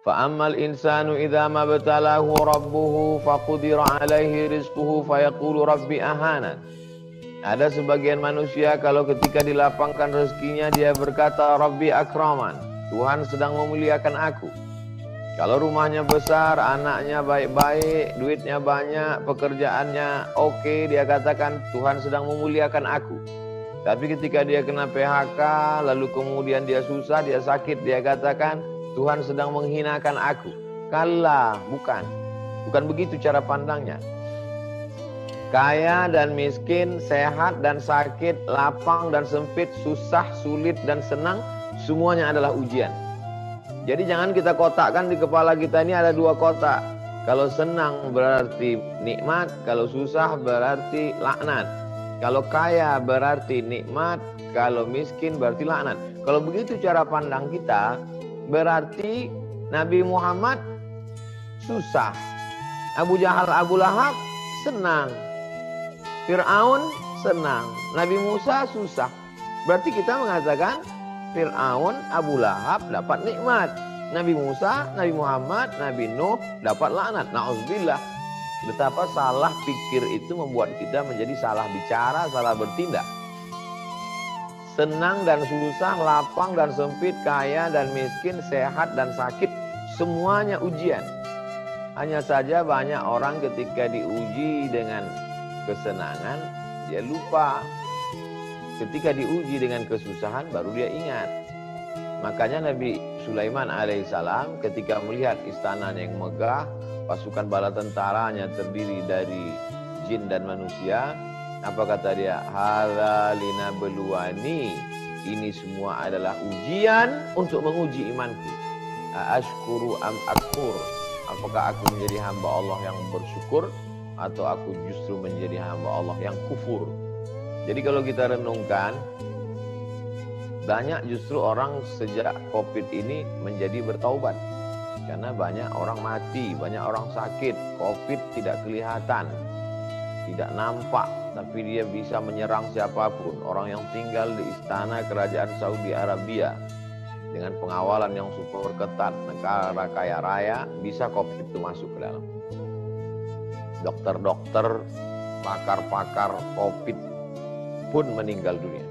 Fa ammal insanu idza mabtalahu rabbuhu faqudira alaihi rizquhu fayaqulu rabbi ahanan. Ada sebagian manusia kalau ketika dilapangkan rezekinya dia berkata Rabbi akraman, Tuhan sedang memuliakan aku. Kalau rumahnya besar, anaknya baik-baik, duitnya banyak, pekerjaannya oke, dia katakan Tuhan sedang memuliakan aku. Tapi ketika dia kena PHK, lalu kemudian dia susah, dia sakit, dia katakan Tuhan sedang menghinakan aku. Kalla, bukan. Bukan begitu cara pandangnya. Kaya dan miskin, sehat dan sakit, lapang dan sempit, susah, sulit dan senang, semuanya adalah ujian. Jadi jangan kita kotakkan di kepala kita ini ada dua kotak. Kalau senang berarti nikmat, kalau susah berarti laknat. Kalau kaya berarti nikmat, kalau miskin berarti laknat. Kalau begitu cara pandang kita, berarti Nabi Muhammad susah. Abu Jahal, Abu Lahab senang. Fir'aun senang. Nabi Musa susah. Berarti kita mengatakan Fir'aun, Abu Lahab dapat nikmat. Nabi Musa, Nabi Muhammad, Nabi Nuh dapat laknat. Na'udzubillah. Betapa salah pikir itu membuat kita menjadi salah bicara, salah bertindak. Senang dan susah, lapang dan sempit, kaya dan miskin, sehat dan sakit, semuanya ujian. Hanya saja banyak orang ketika diuji dengan kesenangan, dia lupa. Ketika diuji dengan kesusahan baru dia ingat. Makanya Nabi Sulaiman alaihissalam ketika melihat istana yang megah, pasukan bala tentaranya terdiri dari jin dan manusia, apa kata dia? Hadza linabluwani. Ini semua adalah ujian untuk menguji imanku. Ashkuru am akfur. Apakah aku menjadi hamba Allah yang bersyukur atau aku justru menjadi hamba Allah yang kufur? Jadi kalau kita renungkan, banyak justru orang sejak COVID ini menjadi bertaubat. Karena banyak orang mati, banyak orang sakit, COVID tidak kelihatan, tidak nampak, tapi dia bisa menyerang siapapun. Orang yang tinggal di istana kerajaan Saudi Arabia dengan pengawalan yang super ketat, negara kaya raya, bisa COVID itu masuk ke dalam. Dokter-dokter, pakar-pakar COVID pun meninggal dunia.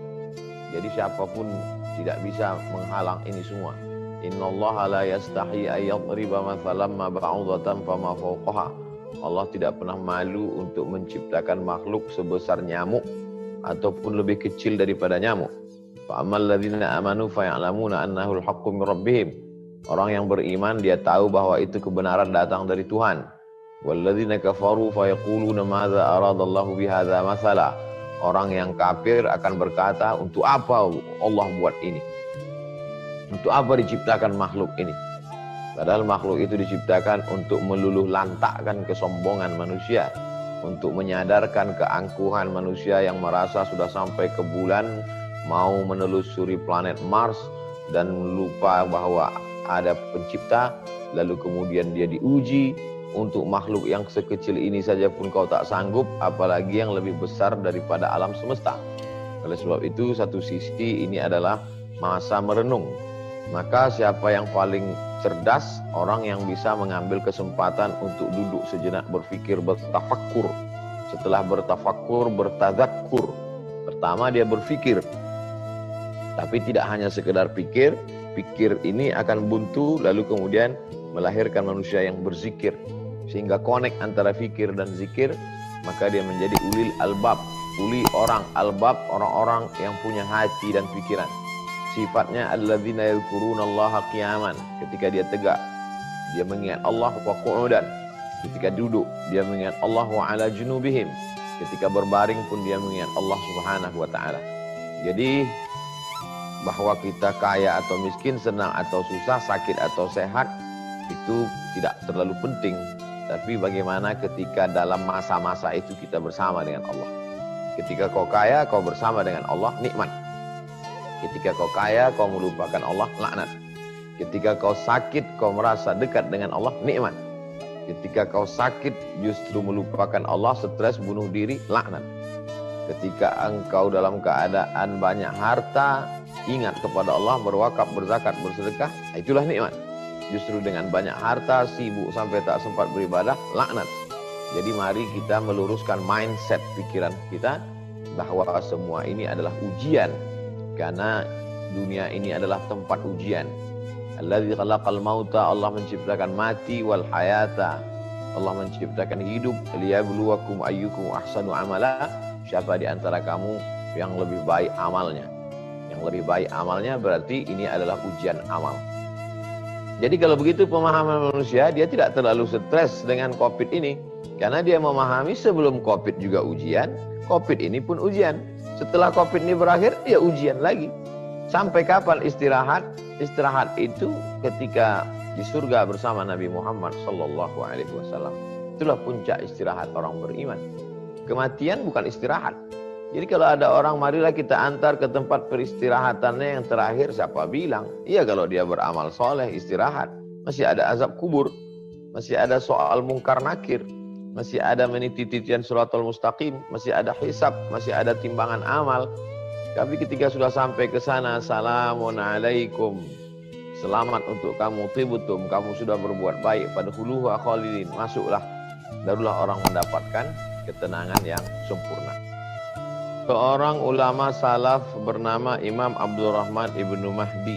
Jadi siapapun tidak bisa menghalang ini semua. Innallaha la yastahi ayyadriba mathalan ma ba'udatan fama fawqaha. Allah tidak pernah malu untuk menciptakan makhluk sebesar nyamuk ataupun lebih kecil daripada nyamuk. Fa ammal ladzina amanu fa ya'lamuna annahu al-haqqu min rabbihim. Orang yang beriman dia tahu bahwa itu kebenaran datang dari Tuhan. Walladzina kafaru fa yaquluna madza aradallahu bihadza mathala. Orang yang kafir akan berkata, untuk apa Allah buat ini? Untuk apa diciptakan makhluk ini? Padahal makhluk itu diciptakan untuk meluluh lantakkan kesombongan manusia, untuk menyadarkan keangkuhan manusia yang merasa sudah sampai ke bulan, mau menelusuri planet Mars, dan lupa bahwa ada pencipta, lalu kemudian dia diuji. Untuk makhluk yang sekecil ini saja pun kau tak sanggup, apalagi yang lebih besar daripada alam semesta. Oleh sebab itu, satu sisi ini adalah masa merenung. Maka siapa yang paling cerdas? Orang yang bisa mengambil kesempatan untuk duduk sejenak berfikir, bertafakkur. Setelah bertafakkur, bertadzakur. Pertama dia berfikir. Tapi tidak hanya sekedar pikir. Pikir ini akan buntu, lalu kemudian melahirkan manusia yang berzikir. Sehingga connect antara fikir dan zikir, maka dia menjadi ulil albab. Uli orang albab, orang-orang yang punya hati dan pikiran. Sifatnya alladzina yadhkurunallaha qiyaman. Ketika dia tegak, dia mengingat Allah wa qu'udan. Ketika duduk, dia mengingat Allah wa ala junubihim. Ketika berbaring pun dia mengingat Allah Subhanahu wa taala. Jadi bahwa kita kaya atau miskin, senang atau susah, sakit atau sehat, itu tidak terlalu penting. Tapi bagaimana ketika dalam masa-masa itu kita bersama dengan Allah. Ketika kau kaya, kau bersama dengan Allah, nikmat. Ketika kau kaya, kau melupakan Allah, laknat. Ketika kau sakit, kau merasa dekat dengan Allah, nikmat. Ketika kau sakit, justru melupakan Allah, stres, bunuh diri, laknat. Ketika engkau dalam keadaan banyak harta, ingat kepada Allah, berwakaf, berzakat, bersedekah, itulah nikmat. Justru dengan banyak harta, sibuk sampai tak sempat beribadah, laknat. Jadi mari kita meluruskan mindset pikiran kita bahwa semua ini adalah ujian. Karena dunia ini adalah tempat ujian. Alladzi khalaqal mauta, Allah menciptakan mati, wal hayata, Allah menciptakan hidup, liyabluwakum ayyukum ahsanu amala. Siapa di antara kamu yang lebih baik amalnya? Yang lebih baik amalnya berarti ini adalah ujian amal. Jadi kalau begitu pemahaman manusia, dia tidak terlalu stres dengan COVID ini. Karena dia memahami sebelum COVID juga ujian, COVID ini pun ujian. Setelah COVID ini berakhir, ya ujian lagi. Sampai kapan istirahat? Istirahat itu ketika di surga bersama Nabi Muhammad SAW. Itulah puncak istirahat orang beriman. Kematian bukan istirahat. Jadi kalau ada orang, marilah kita antar ke tempat peristirahatannya yang terakhir. Siapa bilang? Iya, kalau dia beramal soleh, istirahat. Masih ada azab kubur. Masih ada soal mungkar nakir. Masih ada meniti titian suratul mustaqim. Masih ada hisab. Masih ada timbangan amal. Tapi ketika sudah sampai ke sana, salamun alaikum. Selamat untuk kamu, tibutum. Kamu sudah berbuat baik. Fadkhuluhu khalidin. Masuklah. Barulah orang mendapatkan ketenangan yang sempurna. Seorang ulama salaf bernama Imam Abdurrahman Ibnu Mahdi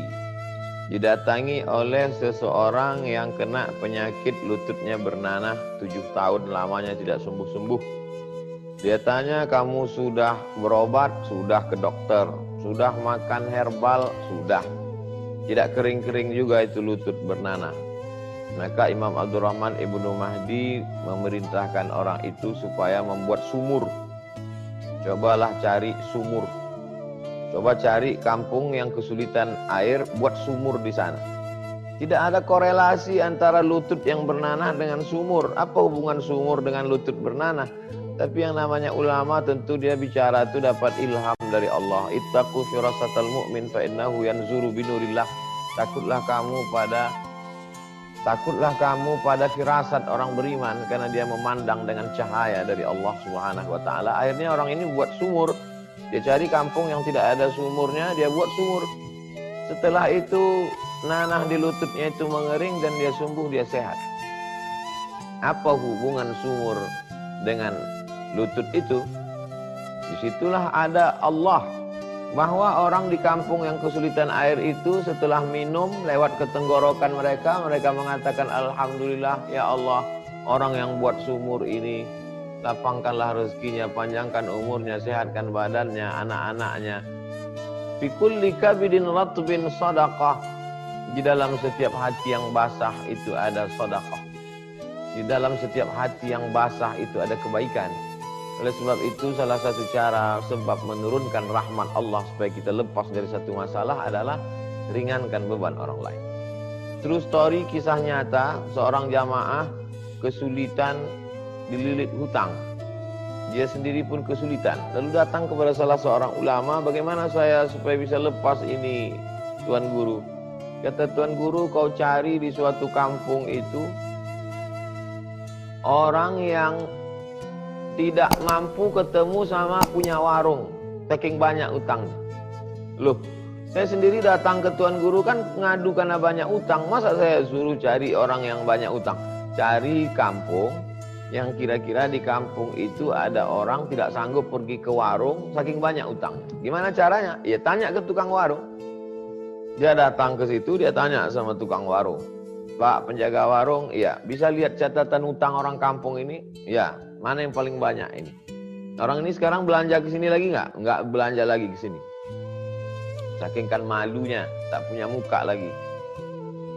didatangi oleh seseorang yang kena penyakit lututnya bernanah 7 tahun lamanya tidak sembuh-sembuh. Dia tanya, kamu sudah berobat? Sudah ke dokter. Sudah makan herbal? Sudah. Tidak kering-kering juga itu lutut bernanah. Maka Imam Abdurrahman Ibnu Mahdi memerintahkan orang itu supaya membuat sumur. Cobalah cari sumur. Coba cari kampung yang kesulitan air, buat sumur di sana. Tidak ada korelasi antara lutut yang bernanah dengan sumur. Apa hubungan sumur dengan lutut bernanah? Tapi yang namanya ulama tentu dia bicara itu dapat ilham dari Allah. Ittaqu firasatal mu'min fa innahu yanzuru binurillah. Takutlah kamu pada firasat orang beriman, karena dia memandang dengan cahaya dari Allah Subhanahu wa taala. Akhirnya orang ini buat sumur. Dia cari kampung yang tidak ada sumurnya, dia buat sumur. Setelah itu nanah di lututnya itu mengering dan dia sembuh, dia sehat. Apa hubungan sumur dengan lutut itu? Disitulah ada Allah. Bahwa orang di kampung yang kesulitan air itu setelah minum lewat ke tenggorokan mereka mengatakan, alhamdulillah ya Allah, orang yang buat sumur ini, lapangkanlah rezekinya, panjangkan umurnya, sehatkan badannya, anak-anaknya. Fi kulli kabidin ratbin sadaqah. Di dalam setiap hati yang basah itu ada sedekah. Di dalam setiap hati yang basah itu ada kebaikan. Oleh sebab itu salah satu cara sebab menurunkan rahmat Allah supaya kita lepas dari satu masalah adalah ringankan beban orang lain. True story, kisah nyata, seorang jamaah kesulitan dililit hutang. Dia sendiri pun kesulitan. Lalu datang kepada salah seorang ulama, bagaimana saya supaya bisa lepas ini, Tuan Guru? Kata Tuan Guru, kau cari di suatu kampung itu orang yang tidak mampu ketemu sama punya warung, saking banyak utangnya. Loh, saya sendiri datang ke Tuan Guru kan ngadu karena banyak utang. Masa saya suruh cari orang yang banyak utang? Cari kampung yang kira-kira di kampung itu ada orang tidak sanggup pergi ke warung saking banyak utangnya. Gimana caranya? Ya tanya ke tukang warung. Dia datang ke situ, dia tanya sama tukang warung. Pak penjaga warung, iya, bisa lihat catatan utang orang kampung ini? Ya. Mana yang paling banyak ini? Orang ini sekarang belanja ke sini lagi nggak? Nggak belanja lagi ke sini. Saking kan malunya, tak punya muka lagi.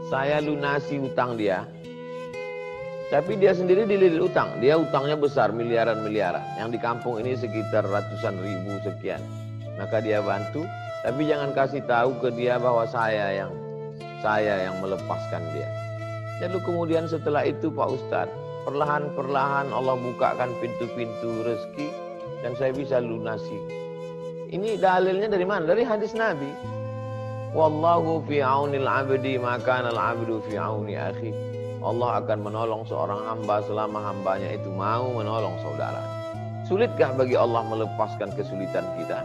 Saya lunasi utang dia. Tapi dia sendiri dililit utang. Dia utangnya besar, miliaran-miliaran. Yang di kampung ini sekitar ratusan ribu sekian. Maka dia bantu, tapi jangan kasih tahu ke dia bahwa saya yang melepaskan dia. Lalu kemudian setelah itu Pak Ustadz, perlahan-perlahan Allah bukakan pintu-pintu rezeki dan saya bisa lunasi. Ini dalilnya dari mana? Dari hadis Nabi. Wallahu fi aunil abdi ma kana al-abdu fi auni akhi. Allah akan menolong seorang hamba selama hambanya itu mau menolong saudara. Sulitkah bagi Allah melepaskan kesulitan kita?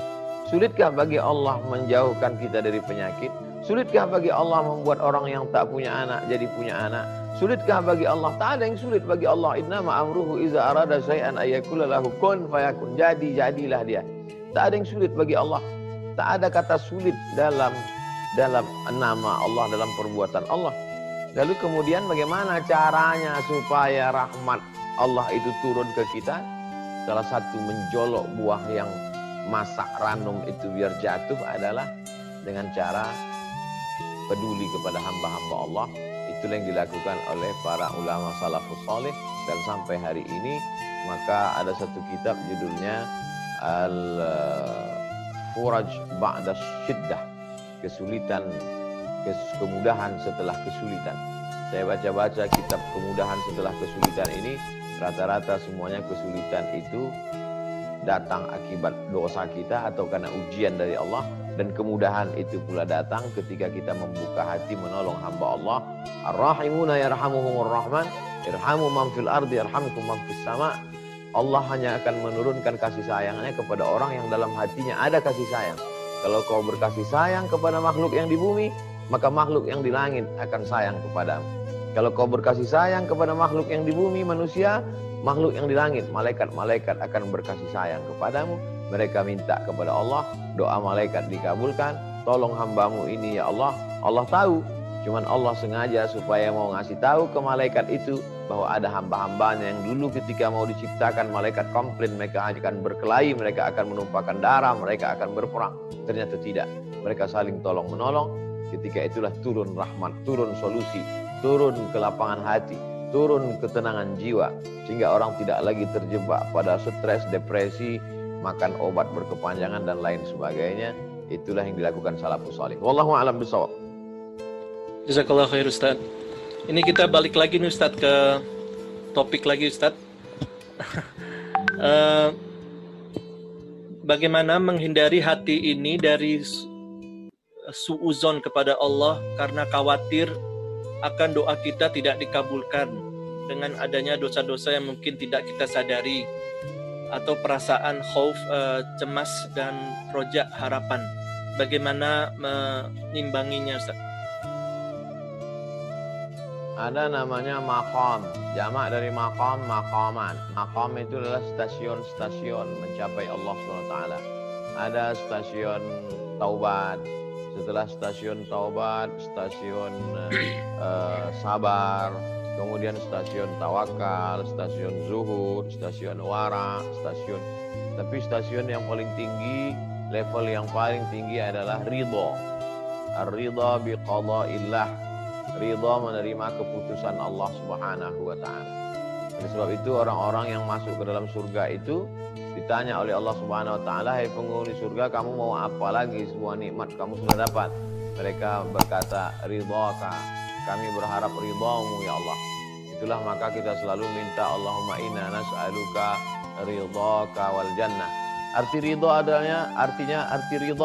Sulitkah bagi Allah menjauhkan kita dari penyakit? Sulitkah bagi Allah membuat orang yang tak punya anak jadi punya anak? Sulitkah bagi Allah? Tak ada yang sulit bagi Allah. Innama amruhu iza arada syai'an ayyakula lahu kun fayakun. Jadilah dia. Tak ada yang sulit bagi Allah. Tak ada kata sulit dalam nama Allah, dalam perbuatan Allah. Lalu kemudian bagaimana caranya supaya rahmat Allah itu turun ke kita? Salah satu menjolok buah yang masak ranum itu biar jatuh adalah dengan cara peduli kepada hamba-hamba Allah. Itulah yang dilakukan oleh para ulama salafus saleh, dan sampai hari ini maka ada satu kitab judulnya Al-Furaj Ba'da Syiddah, kemudahan setelah kesulitan. Saya baca-baca kitab kemudahan setelah kesulitan ini, rata-rata semuanya kesulitan itu datang akibat dosa kita atau karena ujian dari Allah, dan kemudahan itu pula datang ketika kita membuka hati menolong hamba Allah. Ar-Rahimuna yarhamuhumur Rahman, irhamu man fil ardi yarhamkum man fis sama. Allah hanya akan menurunkan kasih sayangnya kepada orang yang dalam hatinya ada kasih sayang. Kalau kau berkasih sayang kepada makhluk yang di bumi, maka makhluk yang di langit akan sayang kepadamu. Kalau kau berkasih sayang kepada makhluk yang di bumi, manusia, makhluk yang di langit, malaikat-malaikat akan berkasih sayang kepadamu. Mereka minta kepada Allah, doa malaikat dikabulkan. Tolong hambamu ini ya Allah. Allah tahu, cuman Allah sengaja supaya mau ngasih tahu ke malaikat itu bahwa ada hamba-hambanya yang dulu ketika mau diciptakan malaikat komplain, mereka akan berkelahi, mereka akan menumpahkan darah, mereka akan berperang. Ternyata tidak, mereka saling tolong menolong. Ketika itulah turun rahmat, turun solusi, turun ke lapangan hati, turun ketenangan jiwa, sehingga orang tidak lagi terjebak pada stres, depresi, makan obat berkepanjangan dan lain sebagainya. Itulah yang dilakukan salafus salih. Wallahu a'lam bishawab. Jazakallah khair Ustaz. Ini kita balik lagi nih Ustaz ke topik lagi Ustaz. Bagaimana menghindari hati ini dari suuzon kepada Allah karena khawatir akan doa kita tidak dikabulkan dengan adanya dosa-dosa yang mungkin tidak kita sadari, atau perasaan khauf, cemas dan roja, harapan. Bagaimana menimbanginya Ustaz? Ada namanya maqam, jamak dari maqam, maqaman. Maqam itu adalah stasiun-stasiun mencapai Allah SWT. Ada stasiun taubat, setelah stasiun taubat, stasiun sabar, kemudian stasiun tawakal, stasiun zuhud, stasiun wara, tapi stasiun yang paling tinggi, level yang paling tinggi adalah ridha. Ar-ridha biqada'illah, ridha menerima keputusan Allah Subhanahu wa taala. Oleh sebab itu orang-orang yang masuk ke dalam surga itu ditanya oleh Allah Subhanahu wa taala, "Hai penghuni surga, kamu mau apa lagi? Semua nikmat kamu sudah dapat." Mereka berkata, "Ridhaka." Kami berharap ridhamu ya Allah. Itulah maka kita selalu minta, Allahumma inna nas'aluka ridhaka wal jannah. Arti ridha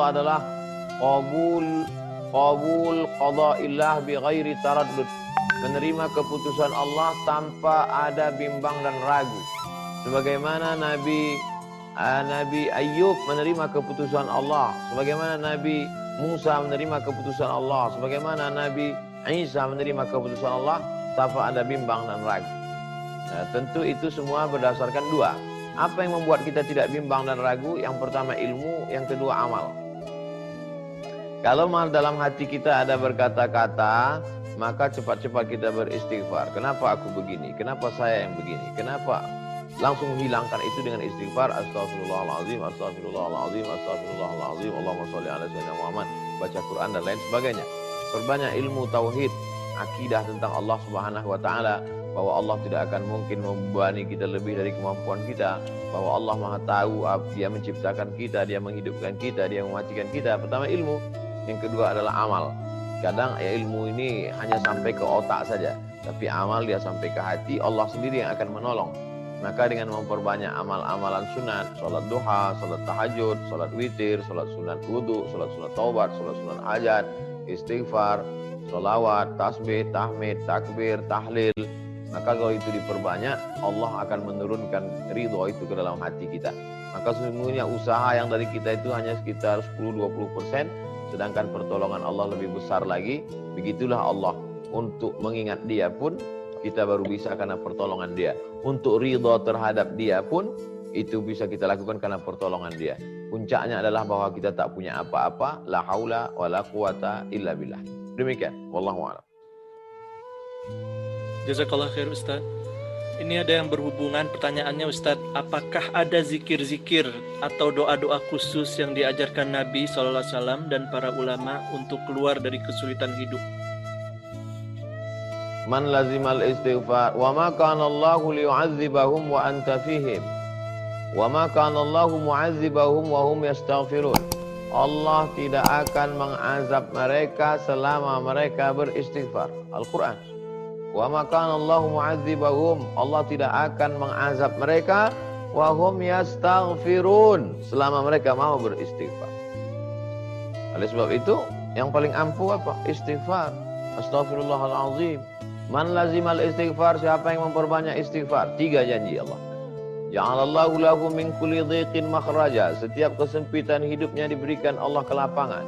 adalah qabul qada'illah bi ghairi taraddud. Menerima keputusan Allah tanpa ada bimbang dan ragu. Sebagaimana Nabi Ayub menerima keputusan Allah, sebagaimana Nabi Musa menerima keputusan Allah, sebagaimana Nabi Isa menerima keputusan Allah tanpa ada bimbang dan ragu. Nah, tentu itu semua berdasarkan dua. Apa yang membuat kita tidak bimbang dan ragu? Yang pertama ilmu, yang kedua amal. Kalau dalam hati kita ada berkata-kata, maka cepat-cepat kita beristighfar. Kenapa aku begini? Kenapa saya yang begini? Kenapa? Langsung hilangkan itu dengan istighfar. Astaghfirullahaladzim, astaghfirullahaladzim, astaghfirullahaladzim, Allahumma sholli ala sayyidina Muhammad. Baca Quran dan lain sebagainya. Perbanyak ilmu tauhid, akidah tentang Allah Subhanahu wa taala, bahwa Allah tidak akan mungkin membebani kita lebih dari kemampuan kita, bahwa Allah Maha tahu, Dia menciptakan kita, Dia menghidupkan kita, Dia mematikan kita. Pertama ilmu, yang kedua adalah amal. Kadang ilmu ini hanya sampai ke otak saja, tapi amal dia sampai ke hati, Allah sendiri yang akan menolong. Maka dengan memperbanyak amal-amalan sunat, sholat duha, sholat tahajud, sholat witir, sholat sunat wudu, sholat sunat taubat, sholat sunat hajat, istighfar, sholawat, tasbih, tahmid, takbir, tahlil, maka kalau itu diperbanyak, Allah akan menurunkan ridho itu ke dalam hati kita. Maka sesungguhnya usaha yang dari kita itu hanya sekitar 10-20%, sedangkan pertolongan Allah lebih besar lagi. Begitulah Allah, untuk mengingat dia pun kita baru bisa karena pertolongan dia. Untuk ridha terhadap dia pun itu bisa kita lakukan karena pertolongan dia. Puncaknya adalah bahwa kita tak punya apa-apa, la haula wala quwata illa billah. Demikian, wallahu a'lam. Jazakallah khair Ustaz. Ini ada yang berhubungan pertanyaannya Ustaz, apakah ada zikir-zikir atau doa-doa khusus yang diajarkan Nabi SAW dan para ulama untuk keluar dari kesulitan hidup? Man lazimal istighfar wa ma kana Allahu liyu'adzibahum wa anta fihim wa ma kana Allahu mu'adzibahum wa hum yastaghfirun. Allah tidak akan mengazab mereka selama mereka beristighfar. Al-Quran. Wa ma kana Allahu mu'adzibahum, Allah tidak akan mengazab mereka wa hum yastaghfirun, selama mereka mau beristighfar. Oleh sebab itu yang paling ampuh apa? Istighfar. Astaghfirullahalazim. Man lazimal istighfar, siapa yang memperbanyak istighfar, 3 janji Allah. Ja'alallahu lahu min kulli dhiqin makhraja, setiap kesempitan hidupnya diberikan Allah kelapangan.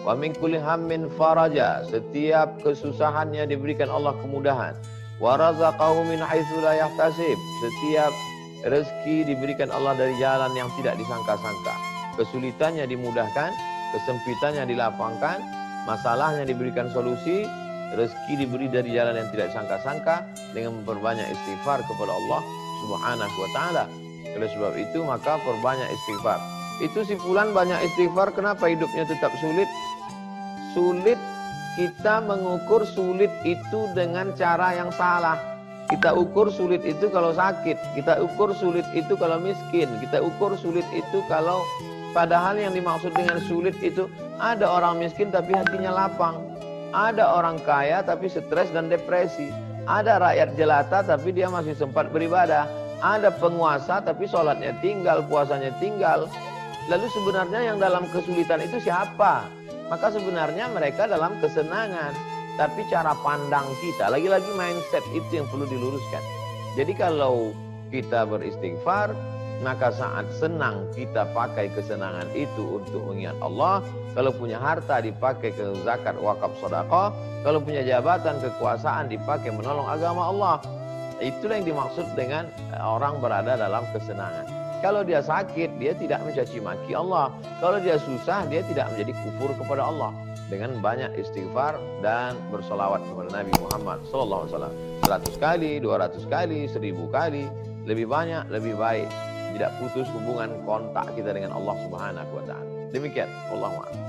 Wa min kulli hammin faraja, setiap kesusahannya diberikan Allah kemudahan. Wa razaqahu min haitsu la yahtasib, setiap rezeki diberikan Allah dari jalan yang tidak disangka-sangka. Kesulitannya dimudahkan, kesempitannya dilapangkan, masalahnya diberikan solusi, rezeki diberi dari jalan yang tidak disangka-sangka dengan memperbanyak istighfar kepada Allah Subhanahu wa taala. Oleh sebab itu maka perbanyak istighfar. Itu si fulan banyak istighfar, kenapa hidupnya tetap sulit? Sulit, kita mengukur sulit itu dengan cara yang salah. Kita ukur sulit itu kalau sakit, kita ukur sulit itu kalau miskin, kita ukur sulit itu kalau, padahal yang dimaksud dengan sulit itu ada orang miskin tapi hatinya lapang, ada orang kaya tapi stres dan depresi, ada rakyat jelata tapi dia masih sempat beribadah, ada penguasa tapi sholatnya tinggal, puasanya tinggal. Lalu sebenarnya yang dalam kesulitan itu siapa? Maka sebenarnya mereka dalam kesenangan. Tapi cara pandang kita, lagi-lagi mindset itu yang perlu diluruskan. Jadi kalau kita beristighfar, maka saat senang kita pakai kesenangan itu untuk mengingat Allah. Kalau punya harta dipakai ke zakat, wakaf, sedekah. Kalau punya jabatan, kekuasaan dipakai menolong agama Allah. Itulah yang dimaksud dengan orang berada dalam kesenangan. Kalau dia sakit, dia tidak mencaci maki Allah. Kalau dia susah, dia tidak menjadi kufur kepada Allah. Dengan banyak istighfar dan bersolawat kepada Nabi Muhammad SAW. 100 kali, 200 kali, 1000 kali. Lebih banyak, lebih baik. Tidak putus hubungan kontak kita dengan Allah Subhanahu wa ta'ala. Demikian. Wallahu a'lam.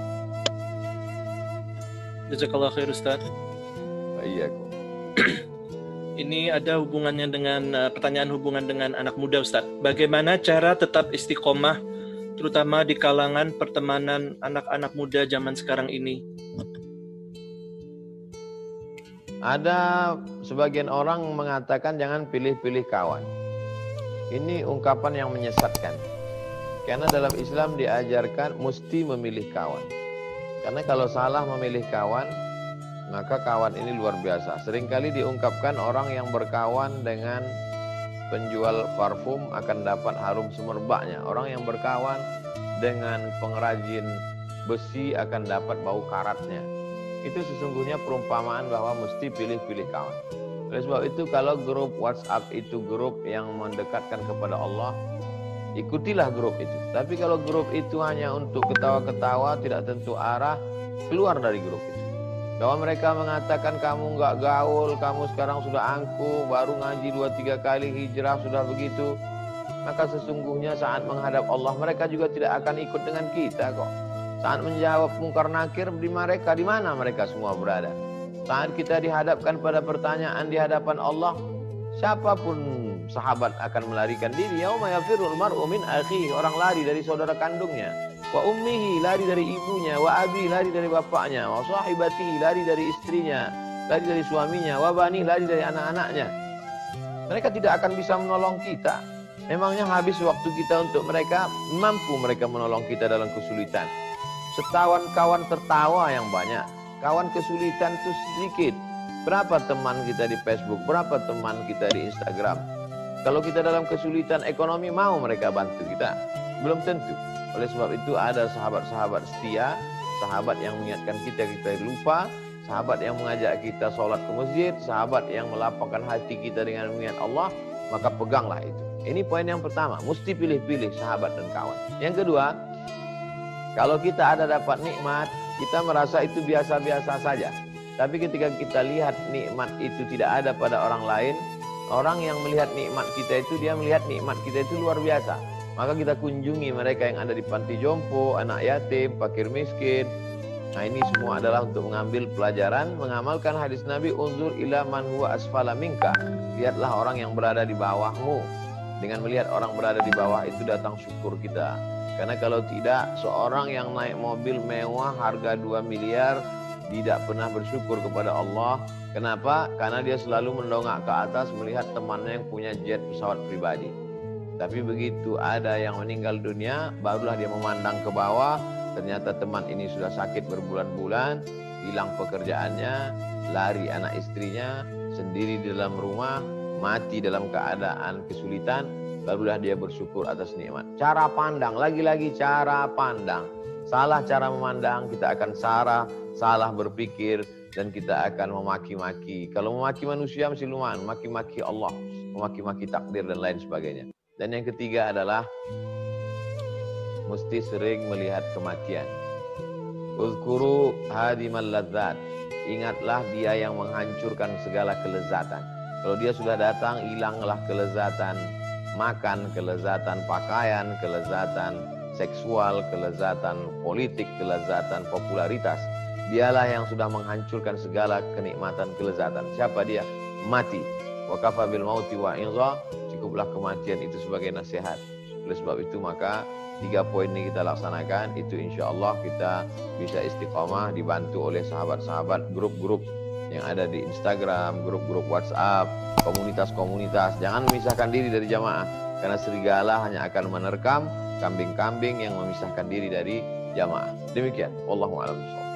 Jazakallah khair Ustaz. Iyyakum. Ini ada hubungannya dengan pertanyaan hubungan dengan anak muda Ustaz. Bagaimana cara tetap istiqomah terutama di kalangan pertemanan anak-anak muda zaman sekarang ini? Ada sebagian orang mengatakan jangan pilih-pilih kawan. Ini ungkapan yang menyesatkan. Karena dalam Islam diajarkan mesti memilih kawan. Karena kalau salah memilih kawan, maka kawan ini luar biasa. Seringkali diungkapkan orang yang berkawan dengan penjual parfum akan dapat harum semerbaknya. Orang yang berkawan dengan pengrajin besi akan dapat bau karatnya. Itu sesungguhnya perumpamaan bahwa mesti pilih-pilih kawan. Oleh sebab itu kalau grup WhatsApp itu grup yang mendekatkan kepada Allah, ikutilah grup itu. Tapi kalau grup itu hanya untuk ketawa-ketawa, tidak tentu arah, keluar dari grup itu. Bahwa mereka mengatakan kamu nggak gaul, kamu sekarang sudah angkuh, baru ngaji 2-3 kali hijrah sudah begitu. Maka sesungguhnya saat menghadap Allah mereka juga tidak akan ikut dengan kita kok. Saat menjawab mungkar nakir di mereka, di mana mereka semua berada? Saat kita dihadapkan pada pertanyaan di hadapan Allah, siapapun sahabat akan melarikan diri. Yauma yafirrul mar'u min akhihi, orang lari dari saudara kandungnya. Wa ummihi, lari dari ibunya. Wa abi, lari dari bapaknya. Wa sahibatihi, lari dari istrinya, lari dari suaminya. Wa bani, lari dari anak-anaknya. Mereka tidak akan bisa menolong kita. Memangnya habis waktu kita untuk mereka? Mampu mereka menolong kita dalam kesulitan? Setawan kawan tertawa yang banyak, kawan kesulitan itu sedikit. Berapa teman kita di Facebook? Berapa teman kita di Instagram? Kalau kita dalam kesulitan ekonomi, mau mereka bantu kita? Belum tentu. Oleh sebab itu ada sahabat-sahabat setia, sahabat yang mengingatkan kita lupa, sahabat yang mengajak kita sholat ke masjid, sahabat yang melapangkan hati kita dengan mengingat Allah, maka peganglah itu. Ini poin yang pertama, mesti pilih-pilih sahabat dan kawan. Yang kedua, kalau kita ada dapat nikmat, kita merasa itu biasa-biasa saja. Tapi ketika kita lihat nikmat itu tidak ada pada orang lain, orang yang melihat nikmat kita itu, dia melihat nikmat kita itu luar biasa. Maka kita kunjungi mereka yang ada di panti jompo, anak yatim, fakir miskin. Nah, ini semua adalah untuk mengambil pelajaran, mengamalkan hadis Nabi, unzur ila man huwa asfala minka. Lihatlah orang yang berada di bawahmu. Dengan melihat orang berada di bawah itu datang syukur kita. Karena kalau tidak, seorang yang naik mobil mewah harga 2 miliar tidak pernah bersyukur kepada Allah. Kenapa? Karena dia selalu mendongak ke atas melihat temannya yang punya jet pesawat pribadi. Tapi begitu ada yang meninggal dunia, barulah dia memandang ke bawah. Ternyata teman ini sudah sakit berbulan-bulan, hilang pekerjaannya, lari anak istrinya, sendiri di dalam rumah, mati dalam keadaan kesulitan, barulah dia bersyukur atas nikmat. Cara pandang, lagi-lagi cara pandang. Salah cara memandang, kita akan salah berpikir, dan kita akan memaki-maki. Kalau memaki manusia mesti lumayan, maki-maki Allah, memaki-maki takdir dan lain sebagainya. Dan yang ketiga adalah mesti sering melihat kematian. Uzkuru hadimal ladzat. Ingatlah dia yang menghancurkan segala kelezatan. Kalau dia sudah datang, hilanglah kelezatan makan, kelezatan pakaian, kelezatan seksual, kelezatan politik, kelezatan popularitas. Dialah yang sudah menghancurkan segala kenikmatan kelezatan. Siapa dia? Mati. Wa kafa bil mauti wa inza. Cukuplah kematian itu sebagai nasihat. Oleh sebab itu maka 3 poin ini kita laksanakan, itu insya Allah kita bisa istiqomah, dibantu oleh sahabat-sahabat, grup-grup yang ada di Instagram, grup-grup WhatsApp, komunitas-komunitas. Jangan memisahkan diri dari jamaah, karena serigala hanya akan menerkam kambing-kambing yang memisahkan diri dari jamaah. Demikian, wallahu a'lam bishawab.